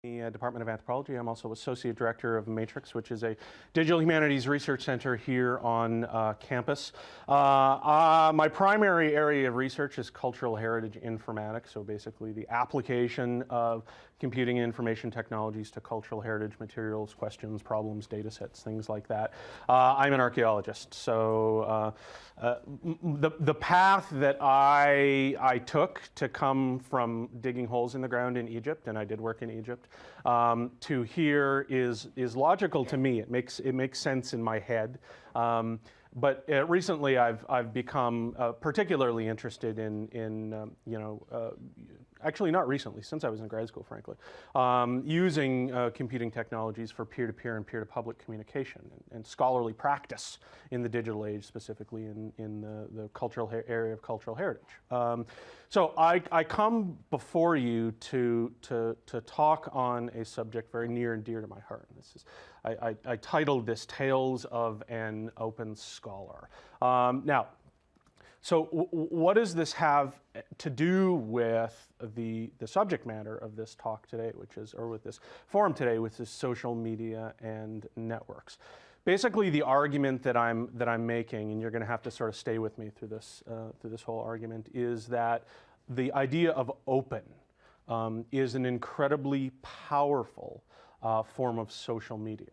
the Department of Anthropology. I'm also Associate Director of Matrix, which is a digital humanities research center here on campus. My primary area of research is cultural heritage informatics, so basically the application of computing and information technologies to cultural heritage materials, questions, problems, data sets, things like that. I'm an archaeologist, so the path that I took to come from digging holes in the ground in Egypt, and I did work in Egypt, to here is logical to me. It makes sense in my head. But recently, I've become particularly interested in actually not recently, since I was in grad school, frankly, using computing technologies for peer-to-peer and peer-to-public communication and scholarly practice in the digital age, specifically in the cultural area of cultural heritage. So I come before you to talk on a subject very near and dear to my heart. And this is, I titled this Tales of an Open Scholar. Now, so what does this have to do with the subject matter of this talk today, or with this forum today, which is social media and networks? Basically, the argument that I'm making, and you're going to have to sort of stay with me through this whole argument, is that the idea of open is an incredibly powerful form of social media.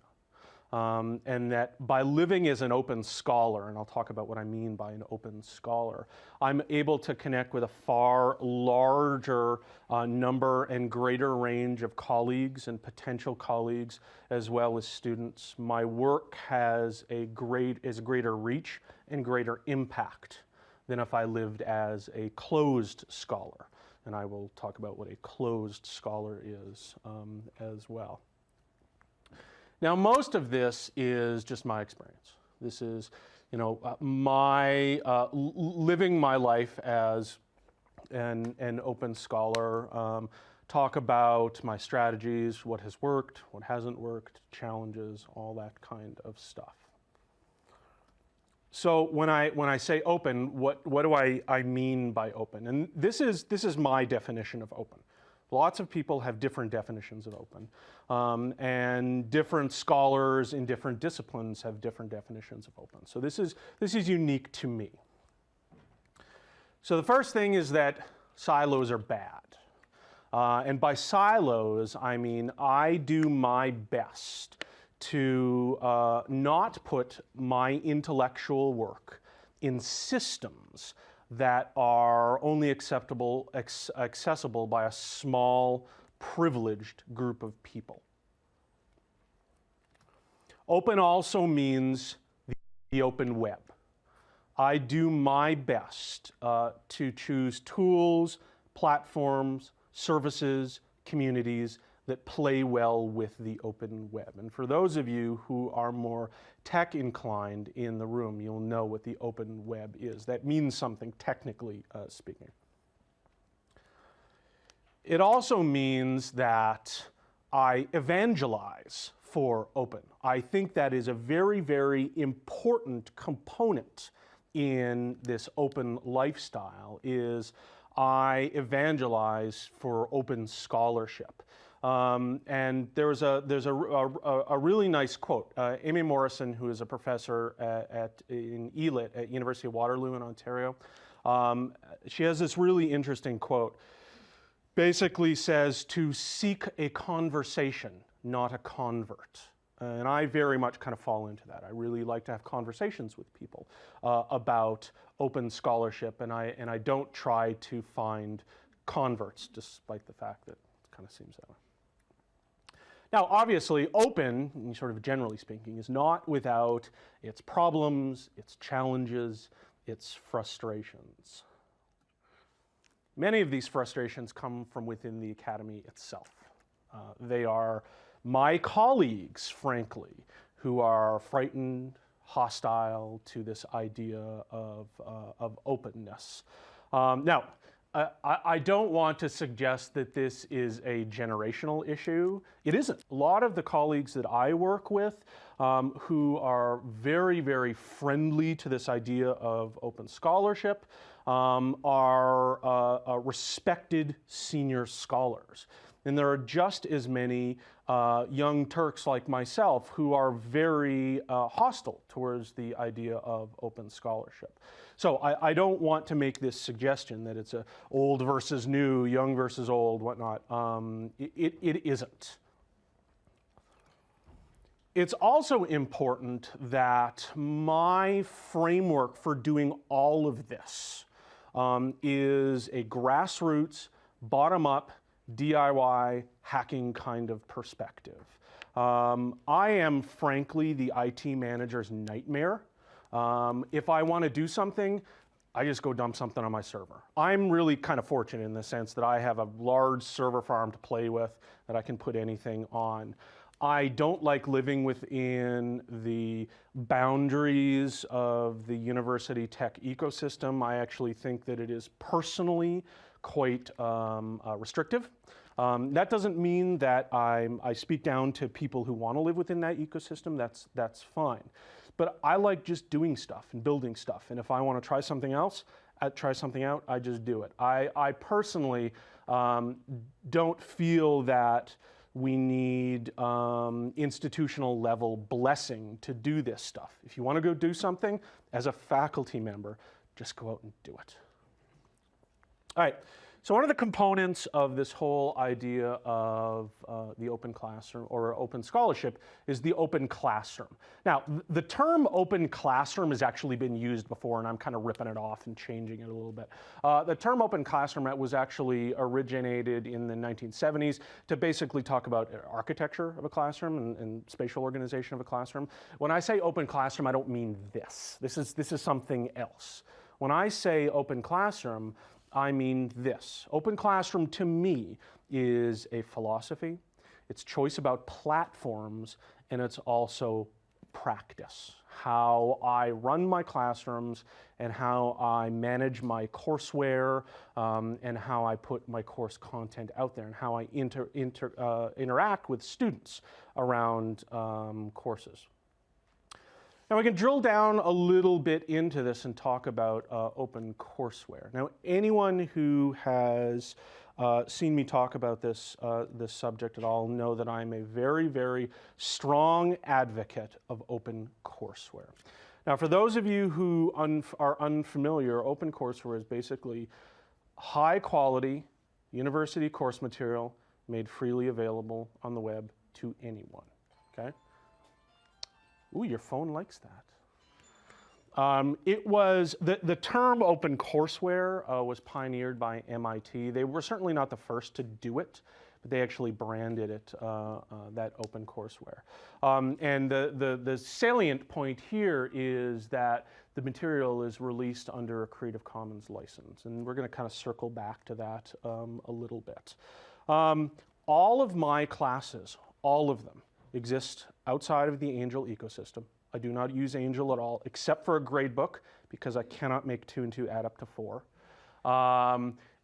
And that by living as an open scholar, and I'll talk about what I mean by an open scholar, I'm able to connect with a far larger number and greater range of colleagues and potential colleagues, as well as students. My work has greater reach and greater impact than if I lived as a closed scholar. And I will talk about what a closed scholar is as well. Now, most of this is just my experience. This is, my living my life as an open scholar. Talk about my strategies, what has worked, what hasn't worked, challenges, all that kind of stuff. So when I say open, what do I mean by open? And this is my definition of open. Lots of people have different definitions of open, and different scholars in different disciplines have different definitions of open. So this is unique to me. So the first thing is that silos are bad. And by silos, I mean I do my best to not put my intellectual work in systems that are only accessible by a small, privileged group of people. Open also means the open web. I do my best to choose tools, platforms, services, communities that play well with the open web. And for those of you who are more tech inclined in the room, you'll know what the open web is. That means something technically speaking. It also means that I evangelize for open. I think that is a very, very important component in this open lifestyle, is I evangelize for open scholarship. And there's a really nice quote. Amy Morrison, who is a professor in ELIT at University of Waterloo in Ontario, she has this really interesting quote. Basically says to seek a conversation, not a convert. And I very much kind of fall into that. I really like to have conversations with people about open scholarship, and I don't try to find converts, despite the fact that it kind of seems that way. Now, obviously, open, sort of generally speaking, is not without its problems, its challenges, its frustrations. Many of these frustrations come from within the academy itself. They are my colleagues, frankly, who are frightened, hostile to this idea of openness. Now, I don't want to suggest that this is a generational issue. It isn't. A lot of the colleagues that I work with who are very, very friendly to this idea of open scholarship are respected senior scholars. And there are just as many young Turks like myself who are very hostile towards the idea of open scholarship. So I don't want to make this suggestion that it's a old versus new, young versus old, whatnot. It isn't. It's also important that my framework for doing all of this is a grassroots, bottom-up, DIY hacking kind of perspective. I am frankly the IT manager's nightmare. If I want to do something, I just go dump something on my server. I'm really kind of fortunate in the sense that I have a large server farm to play with that I can put anything on. I don't like living within the boundaries of the university tech ecosystem. I actually think that it is personally quite restrictive. That doesn't mean that I speak down to people who want to live within that ecosystem. That's fine. But I like just doing stuff and building stuff. And if I want to try something else, try something out, I just do it. I personally don't feel that we need institutional level blessing to do this stuff. If you want to go do something as a faculty member, just go out and do it. All right, so one of the components of this whole idea of the open classroom or open scholarship is the open classroom. Now, the term open classroom has actually been used before, and I'm kind of ripping it off and changing it a little bit. The term open classroom was actually originated in the 1970s to basically talk about architecture of a classroom and spatial organization of a classroom. When I say open classroom, I don't mean this. This is something else. When I say open classroom, I mean this. Open classroom to me is a philosophy, it's choice about platforms, and it's also practice. How I run my classrooms and how I manage my courseware and how I put my course content out there and how I interact with students around courses. Now we can drill down a little bit into this and talk about open courseware. Now anyone who has seen me talk about this subject at all know that I'm a very, very strong advocate of open courseware. Now for those of you who are unfamiliar, open courseware is basically high quality university course material made freely available on the web to anyone, okay? Ooh, your phone likes that. It was, the term open courseware was pioneered by MIT. They were certainly not the first to do it, but they actually branded it that open courseware. And the salient point here is that the material is released under a Creative Commons license. And we're going to kind of circle back to that a little bit. All of my classes, all of them, exist outside of the Angel ecosystem. I do not use Angel at all, except for a gradebook, because I cannot make 2 and 2 add up to 4.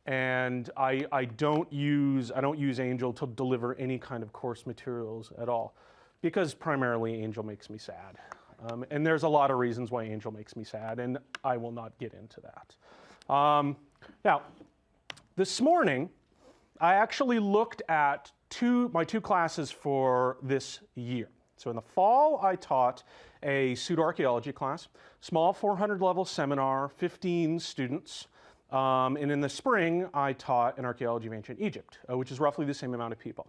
And I don't use Angel to deliver any kind of course materials at all, because primarily Angel makes me sad. And there's a lot of reasons why Angel makes me sad, and I will not get into that. Now, this morning, I actually looked at my two classes for this year. So in the fall, I taught a pseudo-archaeology class, small 400 level seminar, 15 students. And in the spring, I taught an archaeology of ancient Egypt, which is roughly the same amount of people.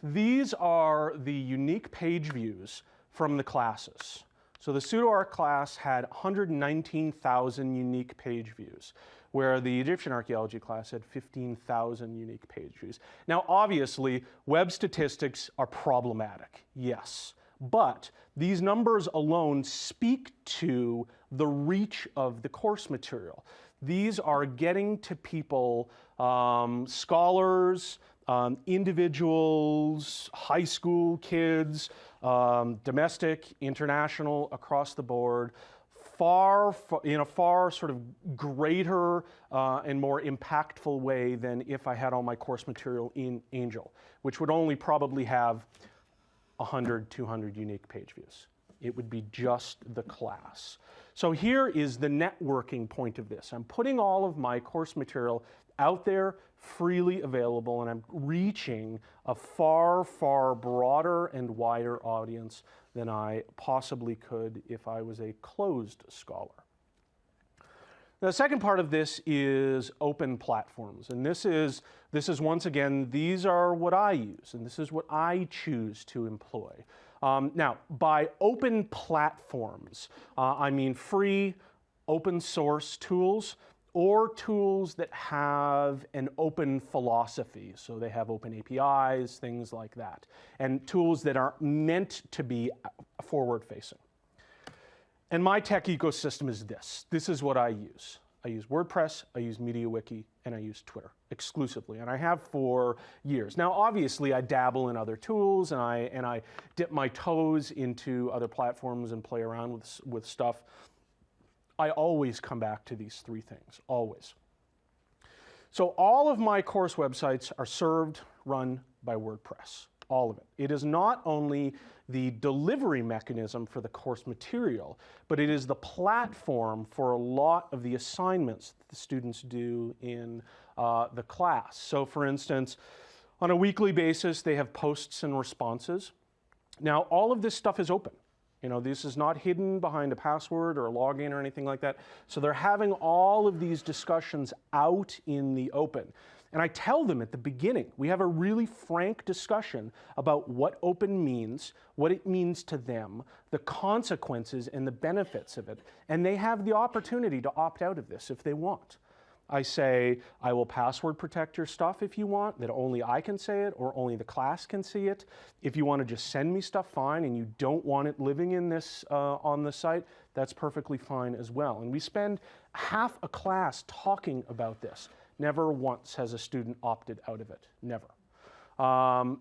These are the unique page views from the classes. So the pseudo-arch class had 119,000 unique page views, where the Egyptian archaeology class had 15,000 unique page views. Now, obviously, web statistics are problematic, yes, but these numbers alone speak to the reach of the course material. These are getting to people, scholars, individuals, high school kids, domestic, international, across the board, in a far sort of greater and more impactful way than if I had all my course material in Angel, which would only probably have 100, 200 unique page views. It would be just the class. So here is the networking point of this. I'm putting all of my course material out there freely available, and I'm reaching a far, far broader and wider audience than I possibly could if I was a closed scholar. The second part of this is open platforms, and this is once again, these are what I use, and this is what I choose to employ. Now, by open platforms, I mean free, open source tools, or tools that have an open philosophy. So they have open APIs, things like that, and tools that are meant to be forward-facing. And my tech ecosystem is this. This is what I use. I use WordPress, I use MediaWiki, and I use Twitter exclusively, and I have for years. Now, obviously, I dabble in other tools, and I dip my toes into other platforms and play around with stuff. I always come back to these three things, always. So all of my course websites are served, run by WordPress, all of it. It is not only the delivery mechanism for the course material, but it is the platform for a lot of the assignments that the students do in the class. So for instance, on a weekly basis, they have posts and responses. Now, all of this stuff is open. You know, this is not hidden behind a password or a login or anything like that. So they're having all of these discussions out in the open. And I tell them at the beginning, we have a really frank discussion about what open means, what it means to them, the consequences and the benefits of it. And they have the opportunity to opt out of this if they want. I say, I will password protect your stuff if you want, that only I can say it or only the class can see it. If you want to just send me stuff, fine, and you don't want it living in this on the site, that's perfectly fine as well. And we spend half a class talking about this. Never once has a student opted out of it, never.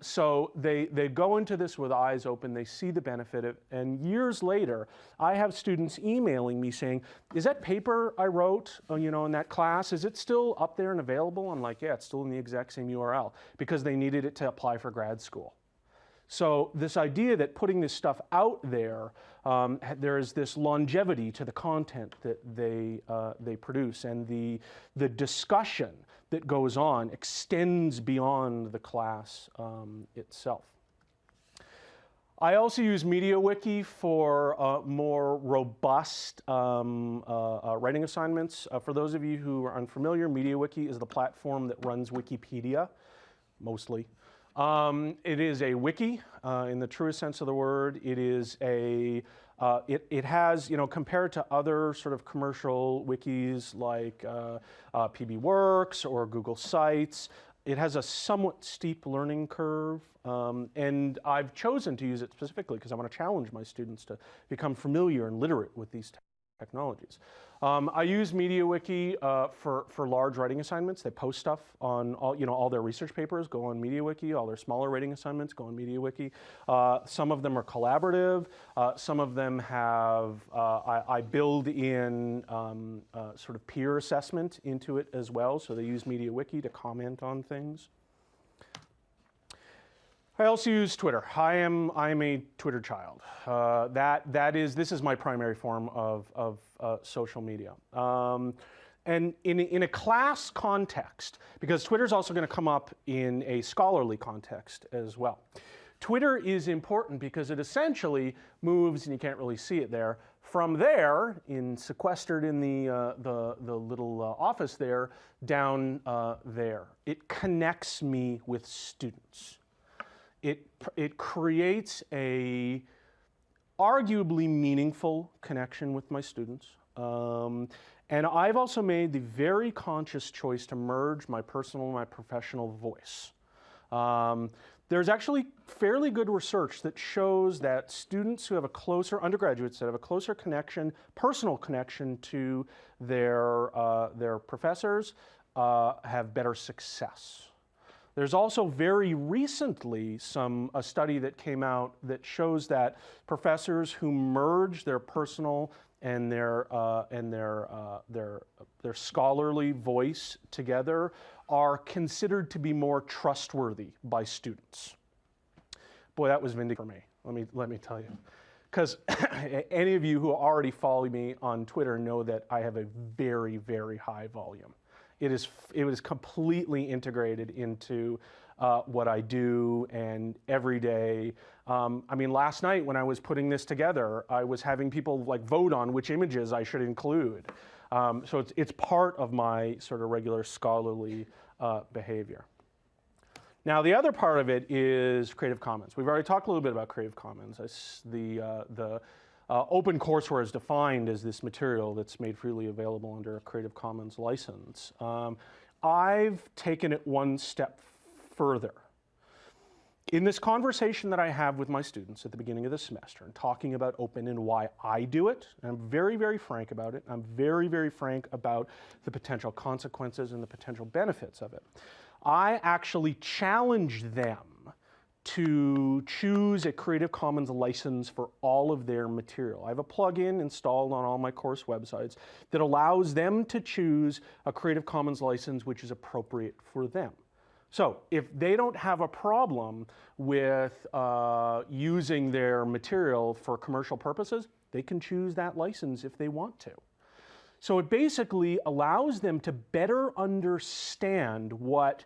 So they go into this with eyes open, they see the benefit of it, and years later, I have students emailing me saying, is that paper I wrote in that class, is it still up there and available? I'm like, yeah, it's still in the exact same URL, because they needed it to apply for grad school. So this idea that putting this stuff out there, there is this longevity to the content that they produce, and the discussion that goes on extends beyond the class itself. I also use MediaWiki for more robust writing assignments. For those of you who are unfamiliar, MediaWiki is the platform that runs Wikipedia, mostly. It is a wiki in the truest sense of the word. It is it has, compared to other sort of commercial wikis like PBWorks or Google Sites, it has a somewhat steep learning curve. And I've chosen to use it specifically because I want to challenge my students to become familiar and literate with these technologies. I use MediaWiki for large writing assignments. They post stuff on all their research papers go on MediaWiki. All their smaller writing assignments go on MediaWiki. Some of them are collaborative. Some of them have I build in sort of peer assessment into it as well. So they use MediaWiki to comment on things. I also use Twitter. I am a Twitter child. This is my primary form of social media. And in a class context, because Twitter is also going to come up in a scholarly context as well. Twitter is important because it essentially moves, and you can't really see it there, from there, sequestered in the little office there, down there. It connects me with students. It creates a arguably meaningful connection with my students. And I've also made the very conscious choice to merge my personal and my professional voice. There's actually fairly good research that shows that students who have a closer, undergraduates that have a closer connection, personal connection to their professors have better success. There's also very recently a study that came out that shows that professors who merge their personal and their scholarly voice together are considered to be more trustworthy by students. Boy, that was vindicating for me. Let me tell you, because any of you who already follow me on Twitter know that I have a very, very high volume. It is completely integrated into what I do and every day. I mean, last night when I was putting this together, I was having people like vote on which images I should include. So it's part of my sort of regular scholarly behavior. Now, the other part of it is Creative Commons. We've already talked a little bit about Creative Commons. The open courseware is defined as this material that's made freely available under a Creative Commons license. I've taken it one step further. In this conversation that I have with my students at the beginning of the semester and talking about open and why I do it, and I'm very, very frank about it. I'm very, very frank about the potential consequences and the potential benefits of it. I actually challenge them to choose a Creative Commons license for all of their material. I have a plugin installed on all my course websites that allows them to choose a Creative Commons license which is appropriate for them. So if they don't have a problem with using their material for commercial purposes, they can choose that license if they want to. So it basically allows them to better understand what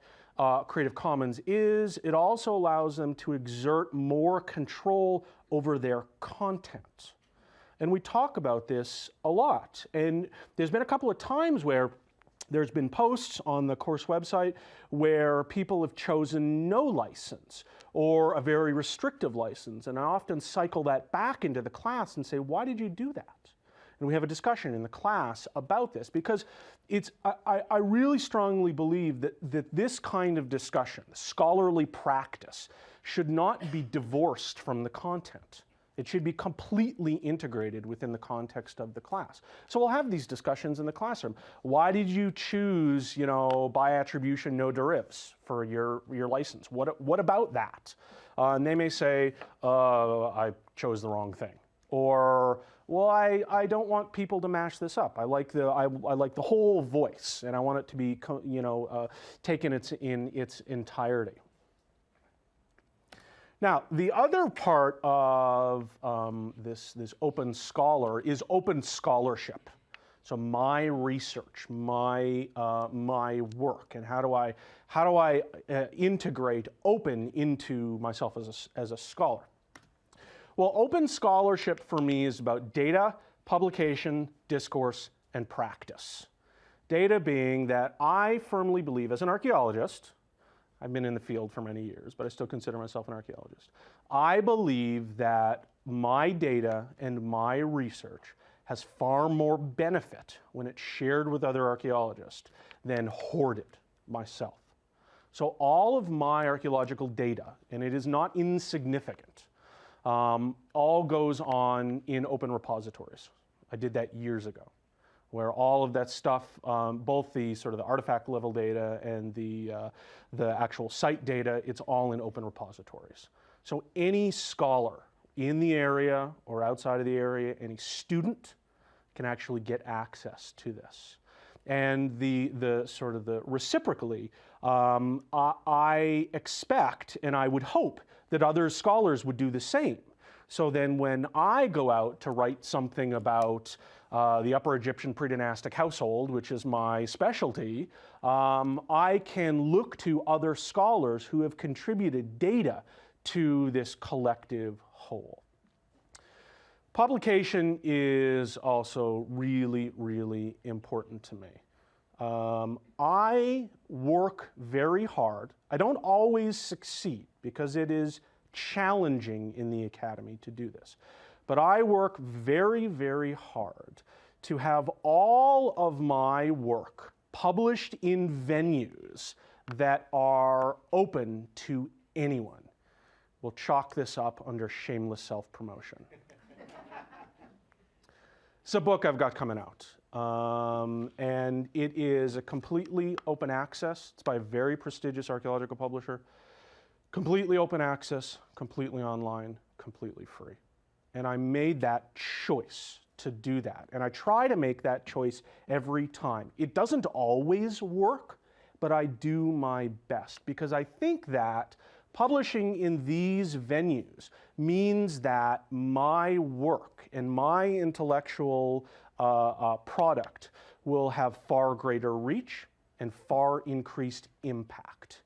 Creative Commons is. It also allows them to exert more control over their content. And we talk about this a lot. And there's been a couple of times where there's been posts on the course website where people have chosen no license or a very restrictive license. And I often cycle that back into the class and say, why did you do that? And we have a discussion in the class about this because I really strongly believe that this kind of discussion, scholarly practice, should not be divorced from the content. It should be completely integrated within the context of the class. So we'll have these discussions in the classroom. Why did you choose, by attribution, no derivs for your license? What about that? And they may say, I chose the wrong thing. Or, well, I don't want people to mash this up. I like the whole voice, and I want it to be, taken in its entirety. Now, the other part of this open scholar is open scholarship. So my research, my work, and how do I integrate open into myself as a scholar? Well, open scholarship for me is about data, publication, discourse, and practice. Data being that I firmly believe, as an archaeologist, I've been in the field for many years, but I still consider myself an archaeologist. I believe that my data and my research has far more benefit when it's shared with other archaeologists than hoarded myself. So all of my archaeological data, and it is not insignificant, all goes on in open repositories. I did that years ago, where all of that stuff, both the sort of the artifact level data and the actual site data, it's all in open repositories. So any scholar in the area or outside of the area, any student can actually get access to this. And the reciprocally, I expect and I would hope that other scholars would do the same. So then when I go out to write something about the Upper Egyptian pre-dynastic household, which is my specialty, I can look to other scholars who have contributed data to this collective whole. Publication is also really, really important to me. I work very hard. I don't always succeed because it is challenging in the academy to do this. But I work very, very hard to have all of my work published in venues that are open to anyone. We'll chalk this up under shameless self-promotion. It's a book I've got coming out. And it is a completely open access. It's by a very prestigious archaeological publisher. Completely open access, completely online, completely free. And I made that choice to do that. And I try to make that choice every time. It doesn't always work, but I do my best because I think that publishing in these venues means that my work and my intellectual product will have far greater reach and far increased impact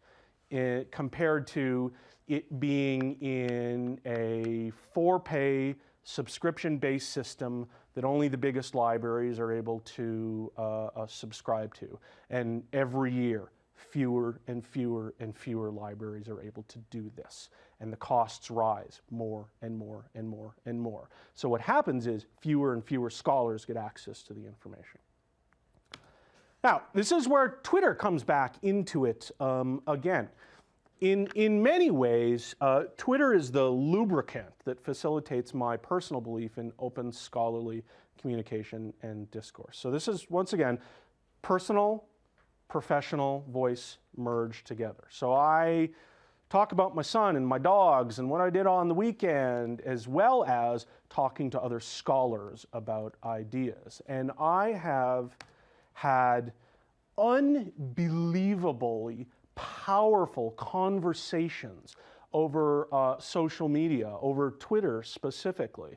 compared to it being in a for-pay subscription-based system that only the biggest libraries are able to subscribe to. And every year, fewer and fewer and fewer libraries are able to do this. And the costs rise more and more and more and more. So what happens is fewer and fewer scholars get access to the information. Now, this is where Twitter comes back into it again. In many ways, Twitter is the lubricant that facilitates my personal belief in open scholarly communication and discourse. So this is, once again, personal, professional voice merged together. So I talk about my son and my dogs and what I did on the weekend, as well as talking to other scholars about ideas. And I have had unbelievably powerful conversations over social media, over Twitter specifically.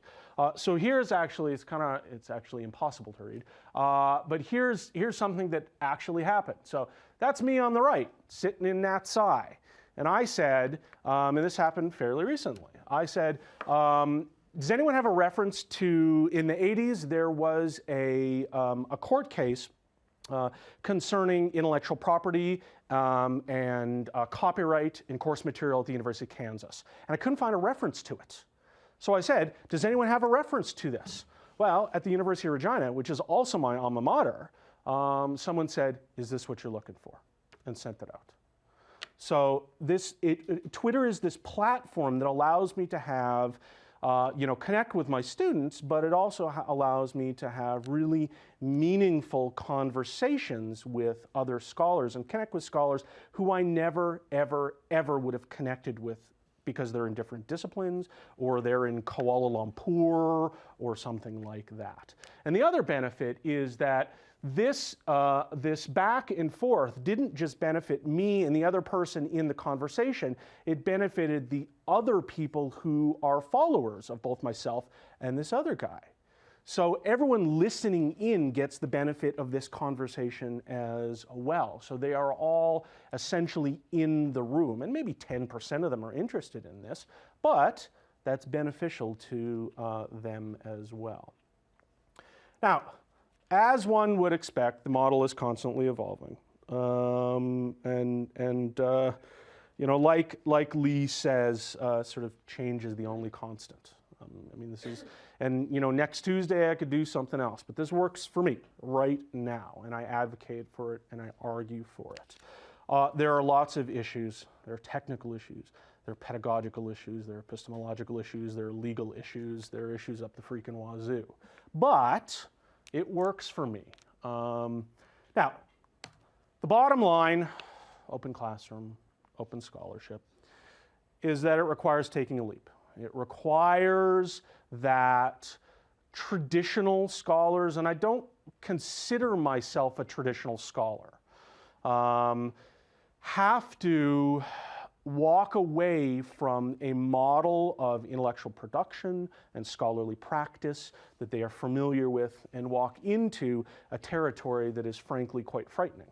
So here's actually, it's actually impossible to read, but here's something that actually happened. So that's me on the right, sitting in that Psi. And I said, and this happened fairly recently, I said, does anyone have a reference to, in the 80s, there was a court case concerning intellectual property and copyright in course material at the University of Kansas. And I couldn't find a reference to it. So I said, does anyone have a reference to this? Well, at the University of Regina, which is also my alma mater, someone said, is this what you're looking for? And sent it out. So Twitter is this platform that allows me to have connect with my students, but it also allows me to have really meaningful conversations with other scholars and connect with scholars who I never, ever, ever would have connected with because they're in different disciplines or they're in Kuala Lumpur or something like that. And the other benefit is that this back and forth didn't just benefit me and the other person in the conversation, it benefited the other people who are followers of both myself and this other guy. So everyone listening in gets the benefit of this conversation as well. So they are all essentially in the room, and maybe 10% of them are interested in this, but that's beneficial to them as well. Now, as one would expect, the model is constantly evolving, like Lee says, sort of change is the only constant. I mean, this is, and next Tuesday I could do something else, but this works for me right now, and I advocate for it and I argue for it. There are lots of issues. There are technical issues. There are pedagogical issues. There are epistemological issues. There are legal issues. There are issues up the freaking wazoo. But it works for me. Now, the bottom line, open classroom, open scholarship, is that it requires taking a leap. It requires that traditional scholars, and I don't consider myself a traditional scholar, have to walk away from a model of intellectual production and scholarly practice that they are familiar with and walk into a territory that is frankly quite frightening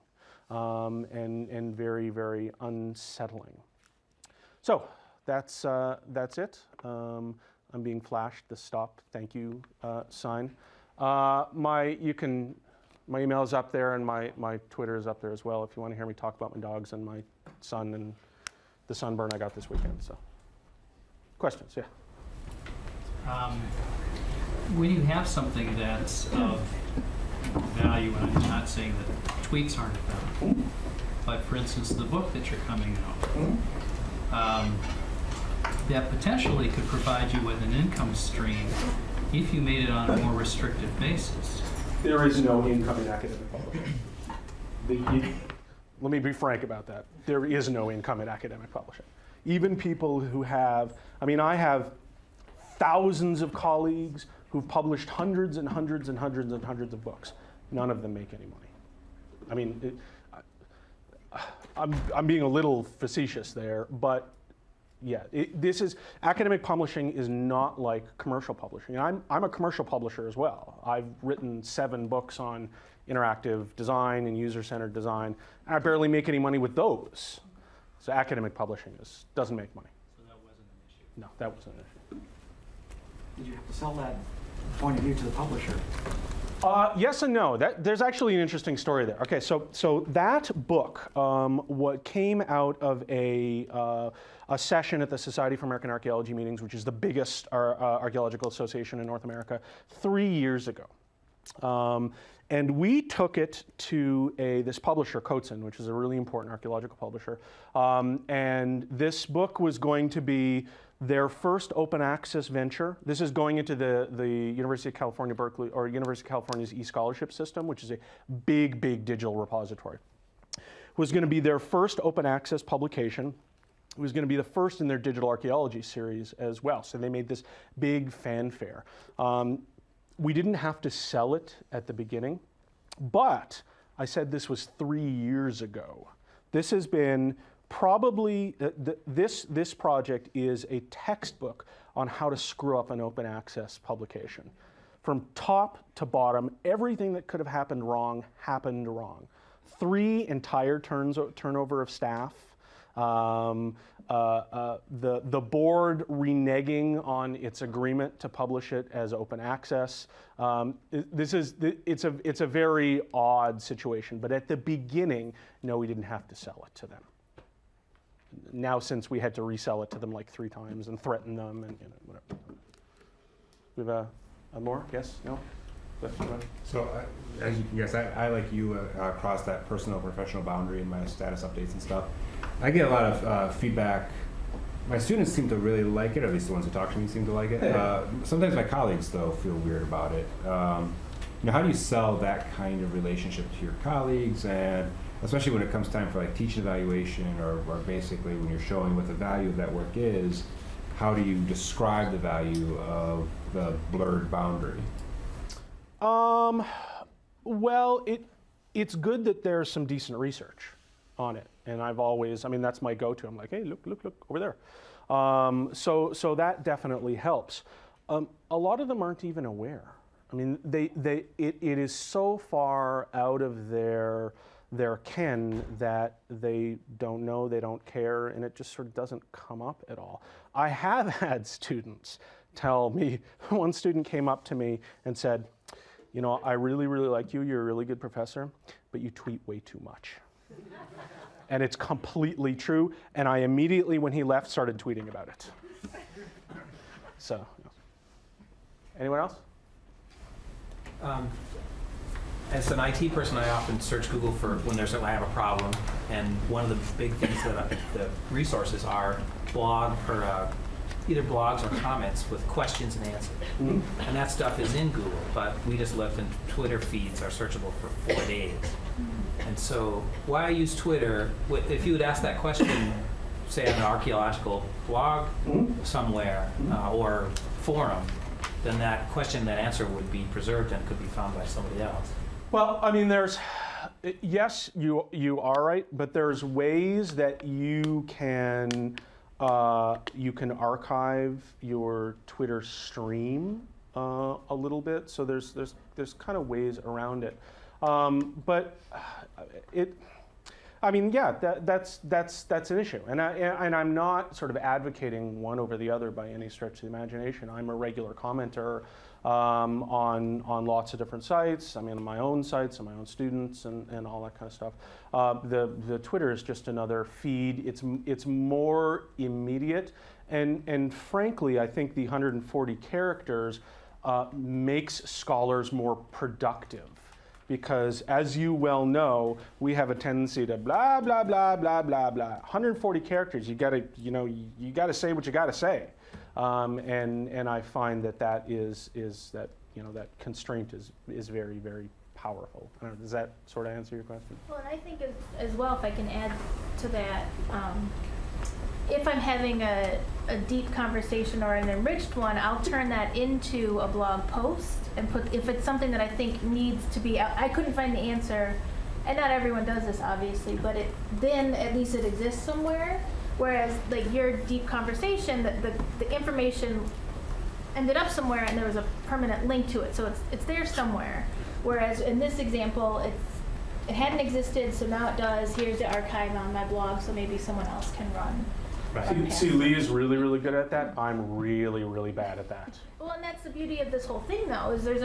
and very, very unsettling. So that's it. I'm being flashed the stop thank you sign. My email is up there and my Twitter is up there as well if you want to hear me talk about my dogs and my son and the sunburn I got this weekend. So, questions? Yeah. When you have something that's of value, and I'm not saying that tweets aren't of value, but for instance, the book that you're coming out, that potentially could provide you with an income stream if you made it on a more restrictive basis. There is no income in academic publishing. Let me be frank about that. There is no income in academic publishing. Even people who have, I have thousands of colleagues who've published hundreds and hundreds and hundreds and hundreds of books. None of them make any money. I'm being a little facetious there, but yeah, academic publishing is not like commercial publishing. I'm a commercial publisher as well. I've written 7 books on interactive design and user-centered design. I barely make any money with those. So academic publishing doesn't make money. So that wasn't an issue. No, that wasn't an issue. Did you have to sell that point of view to the publisher? Yes and no. There's actually an interesting story there. Okay, so that book, what came out of a session at the Society for American Archaeology meetings, which is the biggest archaeological association in North America, 3 years ago. And we took it to this publisher, Coatsen, which is a really important archaeological publisher. And this book was going to be their first open access venture. This is going into the University of California, Berkeley, or University of California's e-scholarship system, which is a big, big digital repository. It was going to be their first open access publication. It was going to be the first in their digital archaeology series as well. So they made this big fanfare. We didn't have to sell it at the beginning, but I said this was 3 years ago. This has been probably, this project is a textbook on how to screw up an open access publication. From top to bottom, everything that could have happened wrong happened wrong. 3 entire turnover of staff. The board reneging on its agreement to publish it as open access. It's a very odd situation, but at the beginning, no, we didn't have to sell it to them. Now, since we had to resell it to them like 3 times and threaten them and whatever. We have a more? Yes? No? So, as you can guess, I like you, cross that personal professional boundary in my status updates and stuff. I get a lot of feedback. My students seem to really like it, or at least the ones who talk to me seem to like it. Sometimes my colleagues, though, feel weird about it. How do you sell that kind of relationship to your colleagues, and especially when it comes time for like teaching evaluation, or basically when you're showing what the value of that work is, how do you describe the value of the blurred boundary? Well, it's good that there's some decent research on it. And I've always, that's my go-to. I'm like, hey, look over there. So that definitely helps. A lot of them aren't even aware. It is so far out of their ken that they don't know, they don't care, and it just sort of doesn't come up at all. I have had students tell me, one student came up to me and said, I really, really like you, you're a really good professor, but you tweet way too much. And it's completely true, and I immediately, when he left, started tweeting about it. So, anyone else? As an IT person, I often search Google for when I have a problem, and one of the big things that the resources are either blogs or comments with questions and answers. Mm-hmm. And that stuff is in Google, but we just left in Twitter feeds are searchable for 4 days. Mm-hmm. And so why I use Twitter, if you would ask that question, say on an archaeological blog somewhere or forum, then that question, that answer would be preserved and could be found by somebody else. Well, yes, you are right, but there's ways that you can archive your Twitter stream a little bit. So there's kind of ways around it. That's an issue, and I'm not sort of advocating one over the other by any stretch of the imagination. I'm a regular commenter on lots of different sites. On my own sites, on my own students, and all that kind of stuff. The Twitter is just another feed. It's more immediate, and frankly, I think the 140 characters makes scholars more productive. Because as you well know, we have a tendency to blah, blah, blah, blah, blah, blah. 140 characters, you gotta say what you gotta say. And I find that constraint is very, very powerful. I don't know, does that sort of answer your question? Well, and I think as well, if I can add to that, if I'm having a deep conversation or an enriched one, I'll turn that into a blog post and if it's something that I think needs to be, I couldn't find the answer, and not everyone does this obviously, but then at least it exists somewhere. Whereas like your deep conversation, the information ended up somewhere and there was a permanent link to it, so it's there somewhere. Whereas in this example, it hadn't existed, so now it does. Here's the archive on my blog, so maybe someone else can run. Right. See, Lee is really, really good at that. I'm really, really bad at that. Well, and that's the beauty of this whole thing, though, is there's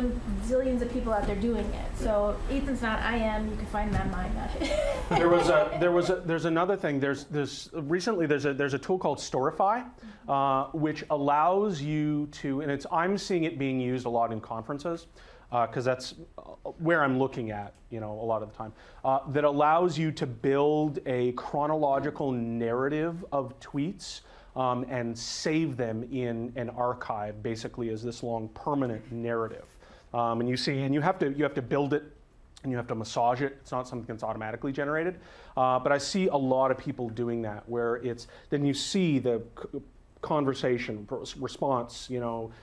zillions of people out there doing it. So Ethan's not, I am. You can find them, I'm not. There's another thing. Recently there's a tool called Storify, which allows you to, and I'm seeing it being used a lot in conferences, because that's where I'm looking at, a lot of the time, that allows you to build a chronological narrative of tweets and save them in an archive, basically as this long permanent narrative. And you have to build it, and you have to massage it. It's not something that's automatically generated. But I see a lot of people doing that, where then you see the conversation, response,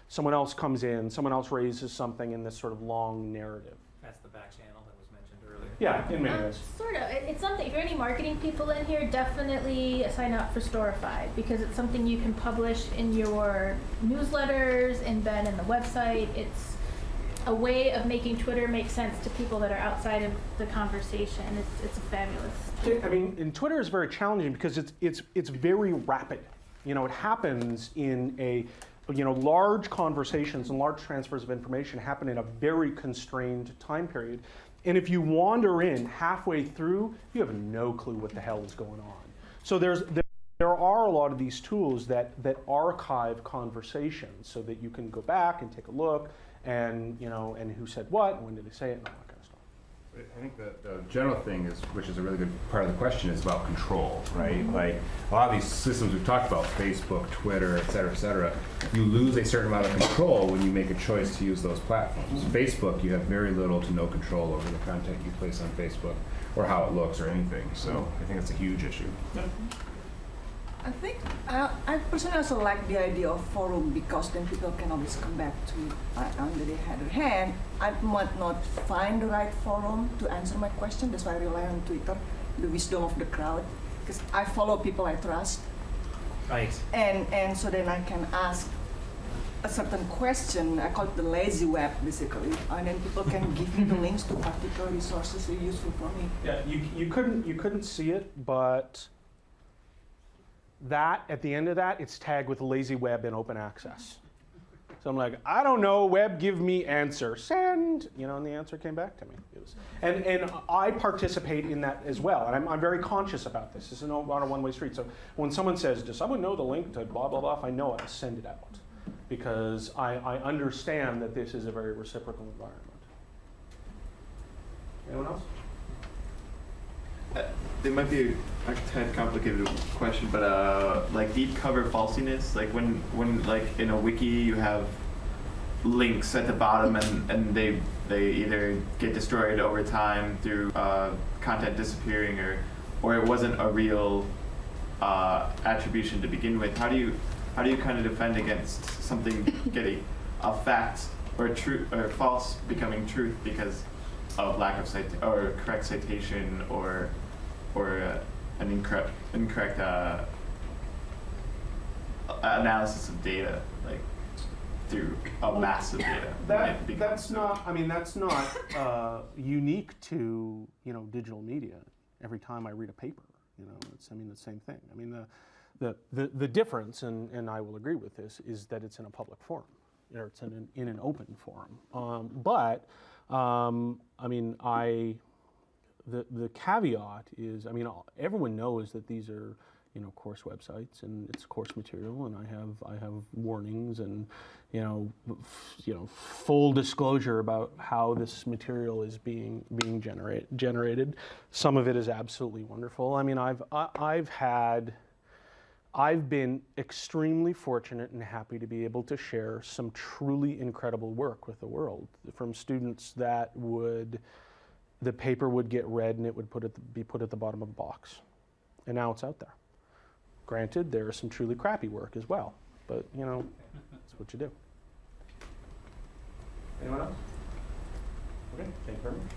someone else comes in, someone else raises something in this sort of long narrative. That's the back channel that was mentioned earlier. Yeah, in many ways. Sort of. It's something, if you're any marketing people in here, definitely sign up for Storify, because it's something you can publish in your newsletters, embed in the website. It's a way of making Twitter make sense to people that are outside of the conversation. It's a fabulous tool. I mean, and Twitter is very challenging because it's very rapid. It happens in large conversations and large transfers of information happen in a very constrained time period. And if you wander in halfway through, you have no clue what the hell is going on. So there are a lot of these tools that archive conversations so that you can go back and take a look and who said what and when did they say it and all that kind of stuff. I think the general thing is, which is a really good part of the question, is about control, right? Like a lot of these systems we've talked about, Facebook, Twitter, et cetera, you lose a certain amount of control when you make a choice to use those platforms. Facebook, you have very little to no control over the content you place on Facebook or how it looks or anything. So I think that's a huge issue. I think I personally also like the idea of forum, because then people can always come back to under the other hand. I might not find the right forum to answer my question. That's why I rely on Twitter, the wisdom of the crowd, because I follow people I trust. Right. And so then I can ask a certain question. I call it the lazy web, basically, and then people can give me the links to particular resources that are useful for me. Yeah, you couldn't see it, but that at the end of that, it's tagged with lazy web and open access. So I'm like, I don't know, web, give me answer, send, and the answer came back to me. And I participate in that as well, and I'm very conscious about this. This is not a one-way street. So when someone says, does someone know the link to blah, blah, blah, if I know it, I send it out, because I understand that this is a very reciprocal environment. Anyone else? It might be a tad complicated question, but like deep cover falsiness, like when like in a wiki you have links at the bottom and they either get destroyed over time through content disappearing or it wasn't a real attribution to begin with. How do you kind of defend against something getting a fact or truth or false becoming truth because of lack of correct citation or an incorrect analysis of data, like through a massive data? That's not unique to digital media. Every time I read a paper, it's the same thing. I mean the difference, and I will agree with this, is that it's in a public forum, or it's in an open forum. The caveat is, everyone knows that these are, course websites and it's course material, and I have warnings and, full disclosure about how this material is being generated. Some of it is absolutely wonderful. I've been extremely fortunate and happy to be able to share some truly incredible work with the world, from students that the paper would get read and it would be put at the bottom of a box. And now it's out there. Granted, there is some truly crappy work as well, but that's what you do. Anyone else? Okay, thank you very much.